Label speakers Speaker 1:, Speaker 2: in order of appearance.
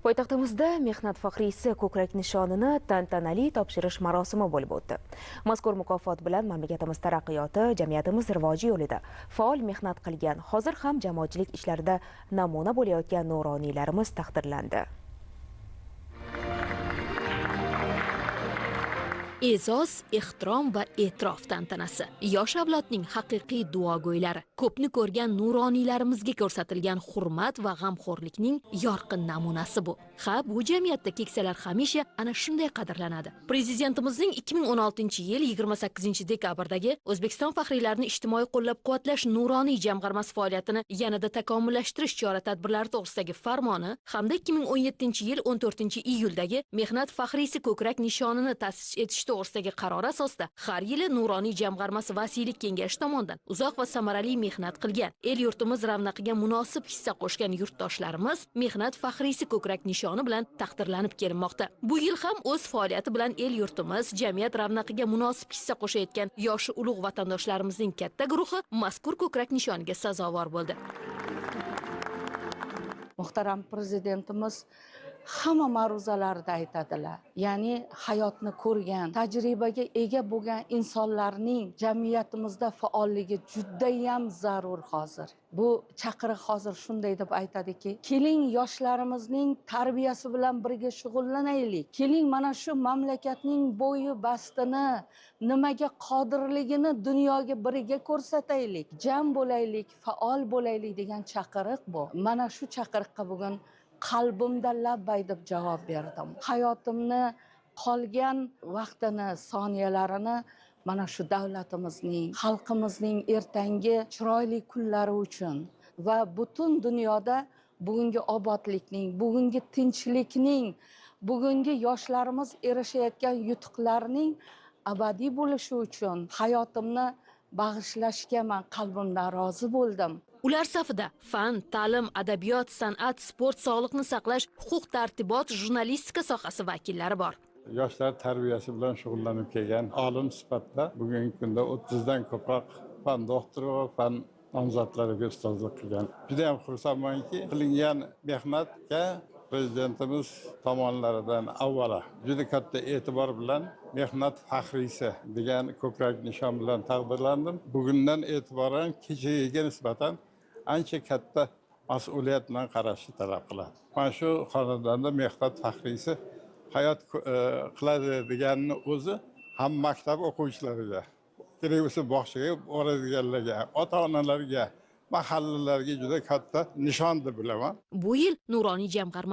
Speaker 1: Poytaxtimizda mehnat faxriysi ko'krak nishonini tantanali topshirish marosimi bo'lib o'tdi. Mazkur mukofot bilan mamlakatimiz taraqqiyoti, jamiyatimiz rivoji yo'lida faol mehnat qilgan, hozir ham jamoatchilik ishlarida namuna bo'layotgan nuroniylarimiz taqdirlandi.
Speaker 2: E'zoz, ehtirom va e'tirof tantanasi. Yosh avlodning haqiqiy duogo'ylari. Ko'pni ko'rgan nuroniylarimizga ko'rsatilgan hurmat va g'amxo'rlikning yorqin namunasi bu. Ha, bu jamiyatda keksalar hamisha ana shunday qadrlanadi. Prezidentimizning 2016-yil 28-dekabrdagi O'zbekiston faxriylarini ijtimoiy qo'llab-quvvatlash nuroniy jamg'armasi faoliyatini yanada takomillashtirish chora-tadbirlari to'g'risidagi farmoni hamda 2017-yil 14-iyuldagi mehnat faxriysi ko'krak nishonini ta'sis etish to'g'risidagi qaror asosida har yili nuroniy jamg'armasi vasiylik kengashi tomonidan uzoq va samarali mehnat qilgan, el yurtimiz ravnaqiga munosib hissa qo'shgan yurtdoshlarimiz mehnat faxriysi ko'krak nishoni bilan taqdirlanib kelinmoqda. Bu yil ham o'z faoliyati bilan el yurtimiz, jamiyat ravnaqiga munosib hissa qo'shayotgan yoshi ulug' vatandoshlarimizning katta guruhi mazkur ko'krak nishoniga sazovor bo'ldi.
Speaker 3: Muhtaram prezidentimiz hamma ma'ruzalarida aytadilar. Ya'ni hayotni ko'rgan, tajribaga ega bo'lgan insonlarning jamiyatimizda faolligi juda ham zarur hozir. Bu chaqiriq hozir shunday deb aytadiki, keling yoshlarimizning tarbiyasi bilan birga shug'ullanaylik. Keling mana shu mamlakatning bo'yi bastini, nimaga qodirligini dunyoga birga ko'rsataylik. Jam bo'laylik, faol bo'laylik degan chaqiriq bu. Mana shu chaqiriqqa bugun qalbimda labbay deb javob berdim. Hayotimni qolgan vaqtini, soniyalarini mana shu davlatimizning, xalqimizning ertangi chiroyli kunlari uchun va butun dunyoda bugungi obodlikning, bugungi tinchlikning, bugungi yoshlarimiz erishayotgan yutuqlarning abadiy bo'lishi uchun hayotimni bag'ishlashga men qalbimdan rozi bo'ldim.
Speaker 2: Ular safida fan, ta'lim, adabiyot, san'at, sport, sog'liqni saqlash, huquq-tartibot, jurnalistika sohasi vakillari bor.
Speaker 4: Yoshlar tarbiyasi bilan shug'ullanib kelgan olim sifatida bugungi kunda 30 dan ko'proq fan doktori va fan nomzodlariga ustozlik qilgan. Juda ham xursandmanki, qilingan mehnatga prezidentimiz tomonlaridan avvalo juda katta e'tibor bilan mehnat faxriysi degan ko'krak nishon bilan taqdirlandim. Bugundan e'tiboran kechaga nisbatan ancha katta mas'uliyat bilan qarashni talab qiladi. Mana shu xonadonda mehnat faxriysi hayot qiladi deganini o'zi ham maktab o'quvchilariga, kerak bo'lsa bog'chaga boradiganlarga, ota-onalarga, mahallalarga juda katta nishon deb bilaman.
Speaker 2: Bu yil nuroniy jamg'arma